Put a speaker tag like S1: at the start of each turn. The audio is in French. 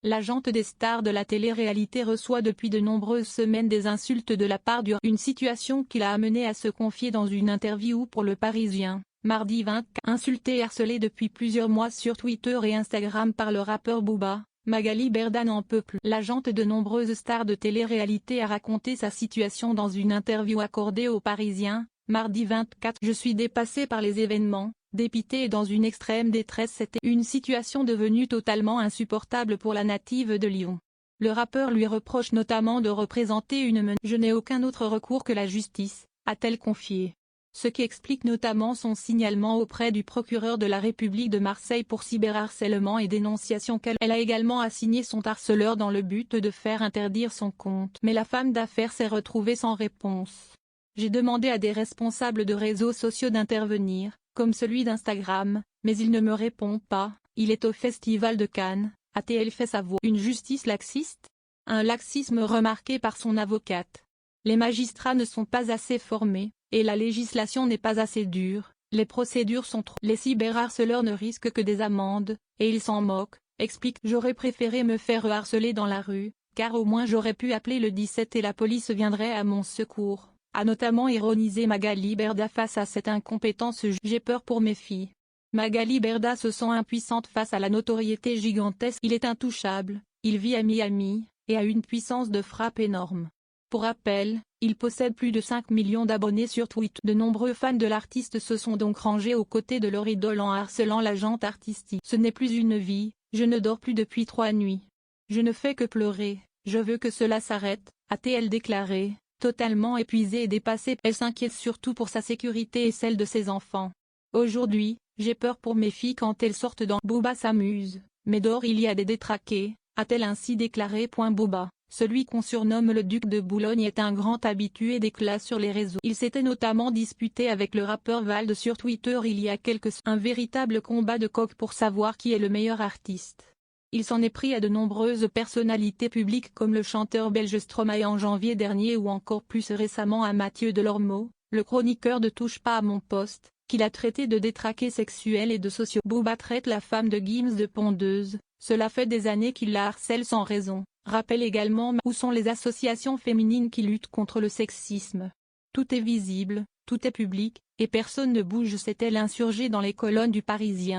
S1: L'agente des stars de la télé-réalité reçoit depuis de nombreuses semaines des insultes de la part du une situation qui l'a amenée à se confier dans une interview pour Le Parisien, mardi 24. Insultée et harcelée depuis plusieurs mois sur Twitter et Instagram par le rappeur Booba, Magali Berda n'en peut plus. L'agente de nombreuses stars de télé-réalité a raconté sa situation dans une interview accordée au Parisien, mardi 24. Je suis dépassée par les événements. Dépité et dans une extrême détresse, c'était une situation devenue totalement insupportable pour la native de Lyon. Le rappeur lui reproche notamment de représenter une menace. Je n'ai aucun autre recours que la justice, a-t-elle confié. Ce qui explique notamment son signalement auprès du procureur de la République de Marseille pour cyberharcèlement et dénonciation qu'elle a également assigné son harceleur dans le but de faire interdire son compte. Mais la femme d'affaires s'est retrouvée sans réponse. J'ai demandé à des responsables de réseaux sociaux d'intervenir, comme celui d'Instagram, mais il ne me répond pas. Il est au Festival de Cannes, a-t-elle fait savoir. Une justice laxiste? Un laxisme remarqué par son avocate. Les magistrats ne sont pas assez formés, et la législation n'est pas assez dure, les procédures sont trop. Les cyberharceleurs ne risquent que des amendes, et ils s'en moquent, explique. J'aurais préféré me faire harceler dans la rue, car au moins j'aurais pu appeler le 17 et la police viendrait à mon secours. A notamment ironisé Magali Berda face à cette incompétence. J'ai peur pour mes filles. Magali Berda se sent impuissante face à la notoriété gigantesque. Il est intouchable, il vit à Miami, et a une puissance de frappe énorme. Pour rappel, il possède plus de 5 millions d'abonnés sur Twitter. De nombreux fans de l'artiste se sont donc rangés aux côtés de leur idole en harcelant l'agente artistique. Ce n'est plus une vie, je ne dors plus depuis 3 nuits. Je ne fais que pleurer, je veux que cela s'arrête, a-t-elle déclaré. Totalement épuisée et dépassée, elle s'inquiète surtout pour sa sécurité et celle de ses enfants. Aujourd'hui, j'ai peur pour mes filles quand elles sortent dans. Booba s'amuse, mais dehors il y a des détraqués, a-t-elle ainsi déclaré. Booba, celui qu'on surnomme le duc de Boulogne, est un grand habitué des classes sur les réseaux. Il s'était notamment disputé avec le rappeur Vald sur Twitter il y a quelques semaines. Un véritable combat de coq pour savoir qui est le meilleur artiste. Il s'en est pris à de nombreuses personnalités publiques comme le chanteur belge Stromae en janvier dernier ou encore plus récemment à Mathieu Delormeau, le chroniqueur de Touche pas à mon poste, qu'il a traité de détraqué sexuel et de socio. Booba traite la femme de Gims de pondeuse, cela fait des années qu'il la harcèle sans raison, rappelle également. Où sont les associations féminines qui luttent contre le sexisme? Tout est visible, tout est public, et personne ne bouge, s'est-elle insurgée dans les colonnes du Parisien.